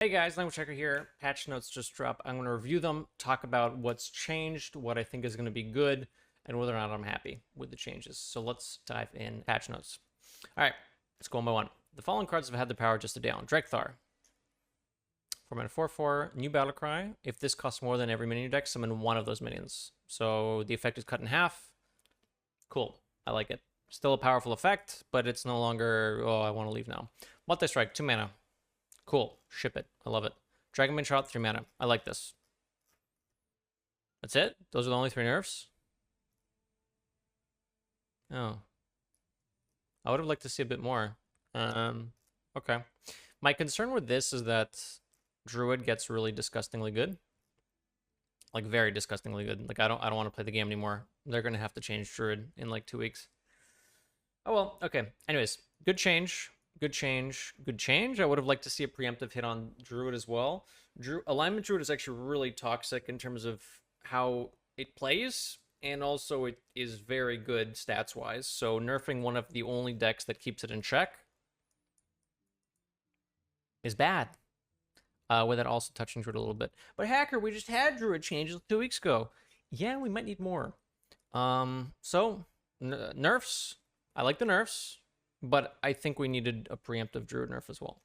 Hey guys, Languagehacker here. Patch notes just dropped. I'm going to review them, talk about what's changed, what I think is going to be good, and whether or not I'm happy with the changes. So let's dive in patch notes. All right, let's go one by one. The following cards have had the power just to down. Drekthar. 4-mana 4/4, new battle cry. If this costs more than every minion in your deck, summon one of those minions. So the effect is cut in half. Cool. I like it. Still a powerful effect, but it's no longer, oh, I want to leave now. Multi-strike, 2 mana. Cool. Ship it. I love it. Dragonbane Shot, 3 mana. I like this. That's it? Those are the only 3 nerfs? Oh. I would have liked to see a bit more. Okay. My concern with this is that Druid gets really disgustingly good. Like, very disgustingly good. Like, I don't want to play the game anymore. They're going to have to change Druid in, like, 2 weeks. Oh, well. Okay. Anyways, good change. Good change. Good change. I would have liked to see a preemptive hit on Druid as well. Alignment Druid is actually really toxic in terms of how it plays, and also it is very good stats-wise. So nerfing one of the only decks that keeps it in check is bad. With it also touching Druid a little bit. But Hacker, we just had Druid changes 2 weeks ago. Yeah, we might need more. So nerfs. I like the nerfs. But I think we needed a preemptive Druid nerf as well.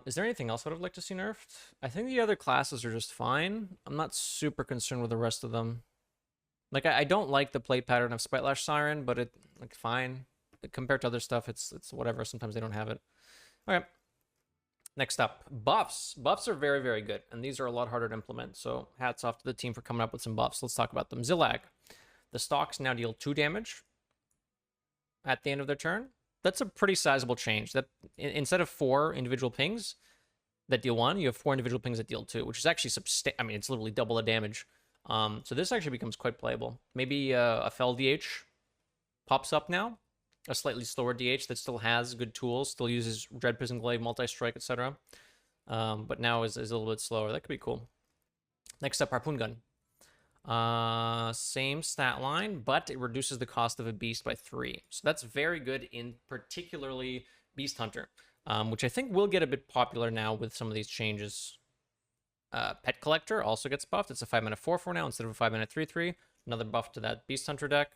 Is there anything else I would have liked to see nerfed? I think the other classes are just fine. I'm not super concerned with the rest of them. Like, I don't like the play pattern of Spitelash Siren, but it, like, fine. Compared to other stuff, it's whatever. Sometimes they don't have it. Okay. Next up, buffs. Buffs are very, very good, and these are a lot harder to implement. So hats off to the team for coming up with some buffs. Let's talk about them. Zillag. The stocks now deal 2 damage at the end of their turn. That's a pretty sizable change. That instead of 4 individual pings that deal 1, you have 4 individual pings that deal 2, which is actually I mean, it's literally double the damage. So this actually becomes quite playable. Maybe a Fel DH pops up now, a slightly slower DH that still has good tools, still uses Dread Prison Glaive, multi-strike, etc. But now is a little bit slower. That could be cool. Next up, Harpoon Gun. Same stat line, but it reduces the cost of a beast by 3. So that's very good in particularly Beast Hunter, which I think will get a bit popular now with some of these changes. Pet Collector also gets buffed. It's a 5-mana 4/4 now instead of a 5-mana 3/3. Another buff to that Beast Hunter deck.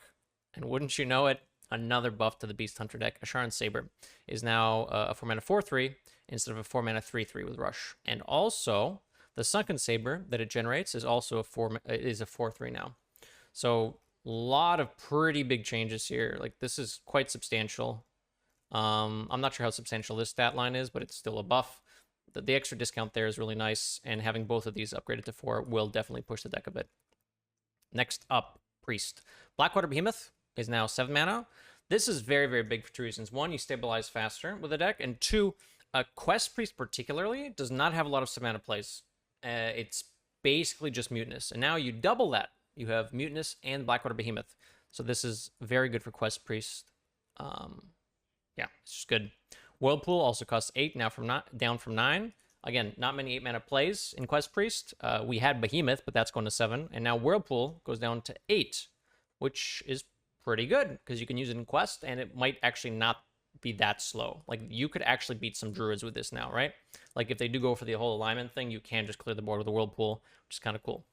And wouldn't you know it, another buff to the Beast Hunter deck. Asharan Saber is now a 4-mana 4/3 instead of a 4-mana 3/3 with Rush. And also, the Sunken Saber that it generates is also a 4/3 now. So a lot of pretty big changes here. Like, this is quite substantial. I'm not sure how substantial this stat line is, but it's still a buff. The extra discount there is really nice, and having both of these upgraded to 4 will definitely push the deck a bit. Next up, Priest. Blackwater Behemoth is now 7 mana. This is very, very big for 2 reasons. 1, you stabilize faster with the deck, and 2, Quest Priest particularly does not have a lot of 7 mana plays. It's basically just Mutinous. And now you double that. You have Mutinous and Blackwater Behemoth. So this is very good for Quest Priest. Yeah, it's just good. Whirlpool also costs 8, now down from 9. Again, not many 8-mana plays in Quest Priest. We had Behemoth, but that's going to 7. And now Whirlpool goes down to 8, which is pretty good because you can use it in Quest, and it might actually not be that slow. Like, you could actually beat some Druids with this now, right? Like, if they do go for the whole alignment thing, you can just clear the board with a Whirlpool, which is kind of cool.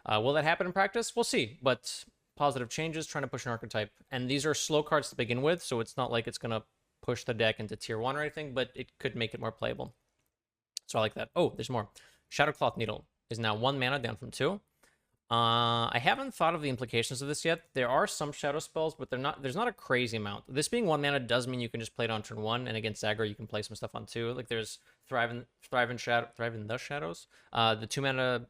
Will that happen in practice? We'll see, but positive changes, trying to push an archetype. And these are slow cards to begin with, so it's not like it's going to push the deck into tier 1 or anything, but it could make it more playable. So I like that. Oh, there's more. Shadowcloth Needle is now 1 mana, down from 2. I haven't thought of the implications of this yet. There are some shadow spells, but there's not a crazy amount. This being 1 mana does mean you can just play it on turn 1, and against aggro you can play some stuff on 2. Like, there's Thrive in the Shadows, the 2 mana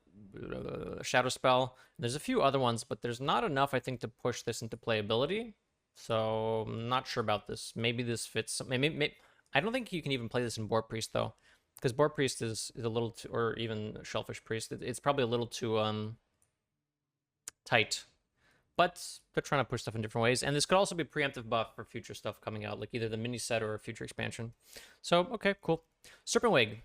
shadow spell. There's a few other ones, but there's not enough, I think, to push this into playability. So I'm not sure about this. Maybe this fits. Maybe I don't think you can even play this in Boar Priest though, because Boar Priest is a little too, or even Shellfish Priest. It's probably a little too tight, but they're trying to push stuff in different ways. And this could also be a preemptive buff for future stuff coming out, like either the mini set or a future expansion. So, okay, cool. Serpentwig,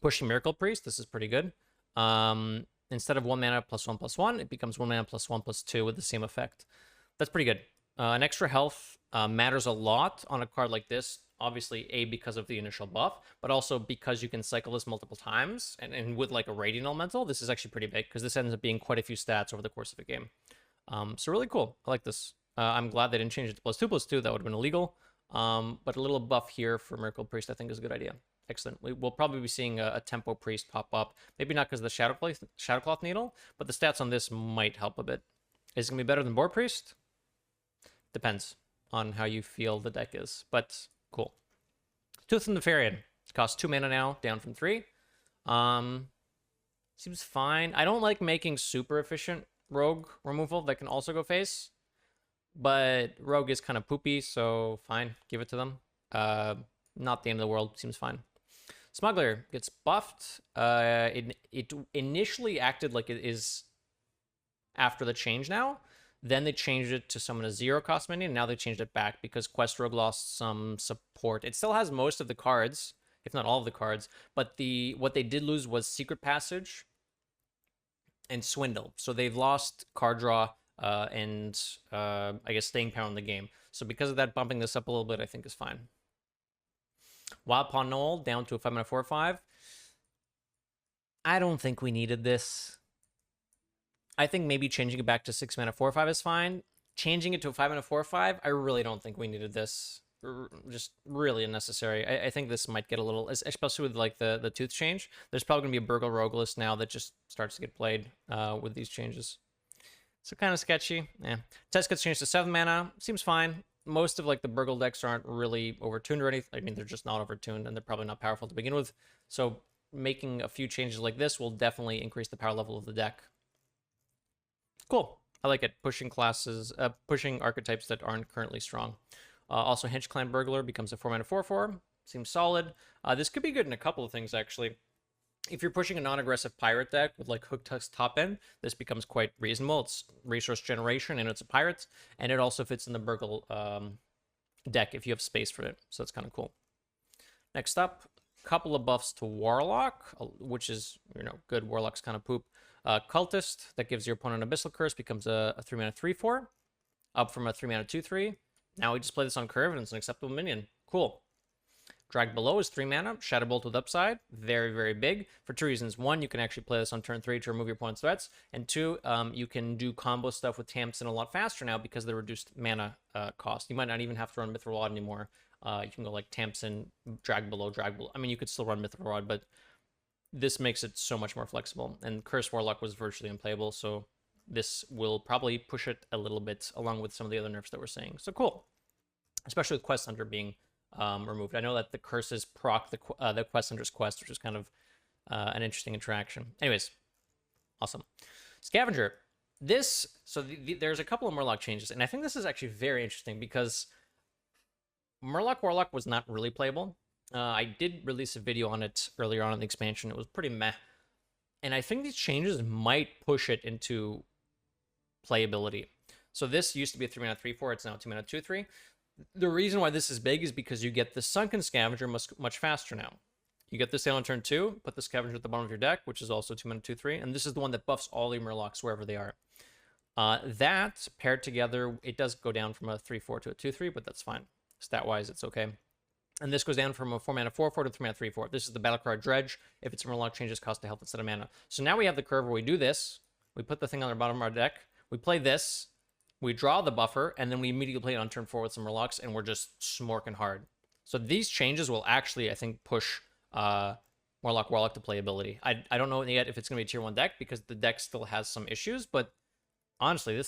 pushing Miracle Priest. This is pretty good. Instead of 1 mana +1/+1, it becomes 1 mana +1/+2 with the same effect. That's pretty good. An extra health matters a lot on a card like this. Obviously, A, because of the initial buff, but also because you can cycle this multiple times. And with like a Radiant Elemental, this is actually pretty big because this ends up being quite a few stats over the course of a game. So really cool. I like this. I'm glad they didn't change it to +2/+2. That would have been illegal. But a little buff here for Miracle Priest, I think, is a good idea. Excellent. We'll probably be seeing a Tempo Priest pop up. Maybe not because of the Shadowcloth Needle, but the stats on this might help a bit. Is it going to be better than Boar Priest? Depends on how you feel the deck is, but cool. Tooth and the Nefarian. Costs 2 mana now, down from 3. Seems fine. I don't like making super efficient rogue removal that can also go face, but rogue is kind of poopy, so fine, give it to them. Not the end of the world, seems fine. Smuggler gets buffed. It initially acted like it is after the change now. Then they changed it to summon a 0-cost minion, and now they changed it back because Quest Rogue lost some support. It still has most of the cards, if not all of the cards, but what they did lose was Secret Passage and Swindle. So they've lost card draw and I guess staying power in the game. So because of that, bumping this up a little bit, I think is fine. Wild Paw Knoll down to a 5-mana 4/5. I don't think we needed this. I think maybe changing it back to 6-mana 4/5 is fine. Changing it to a 5-mana 4/5, I really don't think we needed this. Just really unnecessary. I think this might get a little, especially with like the tooth change. There's probably gonna be a Burgle Rogue list now that just starts to get played with these changes. So kind of sketchy. Yeah. Test gets changed to 7 mana. Seems fine. Most of like the Burgle decks aren't really overtuned or anything. I mean, they're just not overtuned and they're probably not powerful to begin with. So making a few changes like this will definitely increase the power level of the deck. Cool. I like it. Pushing archetypes that aren't currently strong. Also, Hench Clan Burglar becomes a 4-mana 4/4. Seems solid. This could be good in a couple of things, actually. If you're pushing a non-aggressive pirate deck with like Hook Tusk top end, this becomes quite reasonable. It's resource generation and it's a pirate, and it also fits in the Burgle deck if you have space for it. So that's kind of cool. Next up, a couple of buffs to Warlock, which is, good. Warlock's kind of poop. Cultist, that gives your opponent Abyssal Curse, becomes a 3-mana 3/4, up from a 3-mana 2/3. Now we just play this on curve and it's an acceptable minion. Cool. Drag Below is 3 mana, Shadow Bolt with upside, very, very big, for 2 reasons. 1, you can actually play this on turn 3 to remove your opponent's threats, and 2, you can do combo stuff with Tamsin a lot faster now because of the reduced mana cost. You might not even have to run Mithril Rod anymore. You can go like Tamsin, Drag Below. I mean, you could still run Mithril Rod, but this makes it so much more flexible. And Curse Warlock was virtually unplayable, so this will probably push it a little bit along with some of the other nerfs that we're seeing. So cool. Especially with Quest Hunter being removed. I know that the curses proc the Quest Hunter's quest, which is kind of an interesting interaction. Anyways, awesome. Scavenger. There's a couple of Murloc changes, and I think this is actually very interesting because Murloc Warlock was not really playable. I did release a video on it earlier on in the expansion. It was pretty meh. And I think these changes might push it into playability. So this used to be a 3-mana 3/4. It's now a 2-mana 2/3. The reason why this is big is because you get the Sunken Scavenger much faster now. You get this down on turn 2, put the Scavenger at the bottom of your deck, which is also 2-mana 2/3, and this is the one that buffs all your Murlocs wherever they are. That, paired together, it does go down from a 3/4 to a 2/3, but that's fine. Stat-wise, it's okay. And this goes down from a 4-mana 4/4 to 3-mana 3/4. This is the battle card Dredge. If it's a Murloc, changes cost to health instead of mana. So now we have the curve where we do this, we put the thing on the bottom of our deck, we play this, we draw the buffer, and then we immediately play it on turn 4 with some Murlocs, and we're just smorking hard. So these changes will actually, I think, push Murloc Warlock to playability. I don't know yet if it's going to be a tier 1 deck, because the deck still has some issues, but honestly,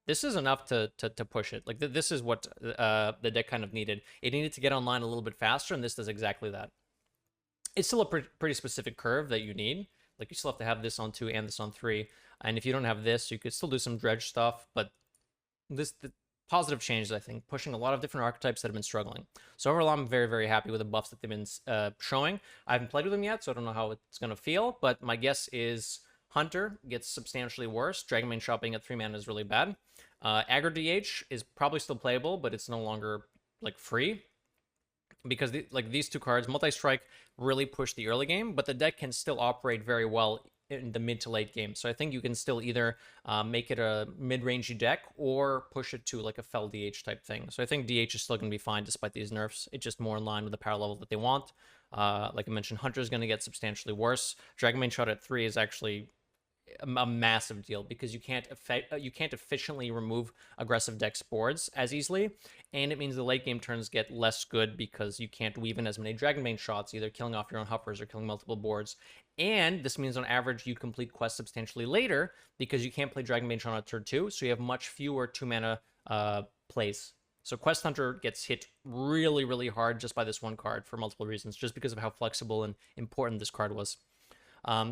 this is enough to push it. Like, this is what the deck kind of needed. It needed to get online a little bit faster, and this does exactly that. It's still a pretty specific curve that you need. Like, you still have to have this on 2 and this on 3, and if you don't have this, you could still do some Dredge stuff, but the positive changes, I think, pushing a lot of different archetypes that have been struggling. So overall, I'm very, very happy with the buffs that they've been showing. I haven't played with them yet, so I don't know how it's going to feel, but my guess is Hunter gets substantially worse. Dragonbane Shopping at 3 mana is really bad. Aggro DH is probably still playable, but it's no longer like free, because these two cards, Multi-Strike, really push the early game, but the deck can still operate very well in the mid to late game. So I think you can still either make it a mid-rangey deck or push it to like a Fel DH type thing. So I think DH is still going to be fine despite these nerfs. It's just more in line with the power level that they want. Like I mentioned, Hunter is going to get substantially worse. Dragonbane Shot at 3 is actually a massive deal because you can't efficiently remove aggressive deck boards as easily, and it means the late game turns get less good because you can't weave in as many Dragonbane shots, either killing off your own Huffers or killing multiple boards. And this means on average you complete quests substantially later because you can't play Dragonbane Shot on turn 2, so you have much fewer 2-mana plays. So Quest Hunter gets hit really, really hard just by this one card for multiple reasons, just because of how flexible and important this card was.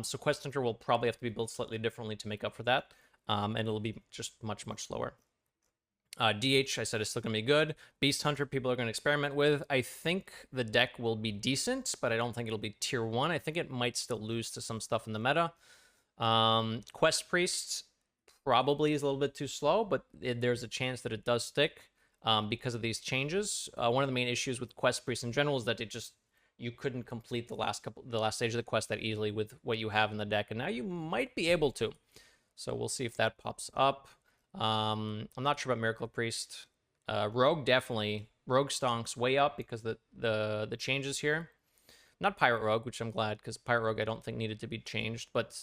So Quest Hunter will probably have to be built slightly differently to make up for that, and it'll be just much, much slower. DH, I said, is still going to be good. Beast Hunter, people are going to experiment with. I think the deck will be decent, but I don't think it'll be tier 1. I think it might still lose to some stuff in the meta. Quest Priest probably is a little bit too slow, but there's a chance that it does stick because of these changes. One of the main issues with Quest Priest in general is that you couldn't complete the last stage of the quest that easily with what you have in the deck, and now you might be able to. So we'll see if that pops up. I'm not sure about Miracle Priest. Rogue, definitely. Rogue stonks way up because the changes here. Not Pirate Rogue, which I'm glad, because Pirate Rogue I don't think needed to be changed, but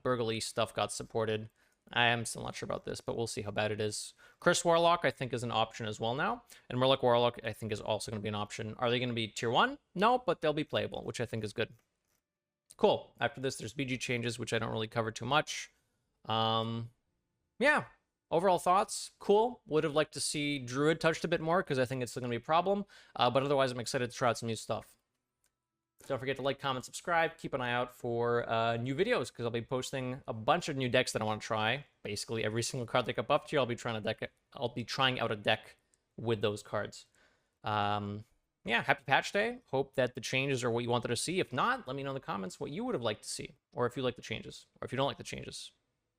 Burgley stuff got supported. I am still not sure about this, but we'll see how bad it is. Curse Warlock, I think, is an option as well now. And Murloc Warlock, I think, is also going to be an option. Are they going to be tier 1? No, but they'll be playable, which I think is good. Cool. After this, there's BG changes, which I don't really cover too much. Yeah. Overall thoughts, cool. Would have liked to see Druid touched a bit more, because I think it's still going to be a problem. But otherwise, I'm excited to try out some new stuff. Don't forget to like, comment, subscribe. Keep an eye out for new videos because I'll be posting a bunch of new decks that I want to try. Basically, every single card that I up to, I'll be trying out a deck with those cards. Yeah, happy patch day. Hope that the changes are what you wanted to see. If not, let me know in the comments what you would have liked to see, or if you like the changes, or if you don't like the changes.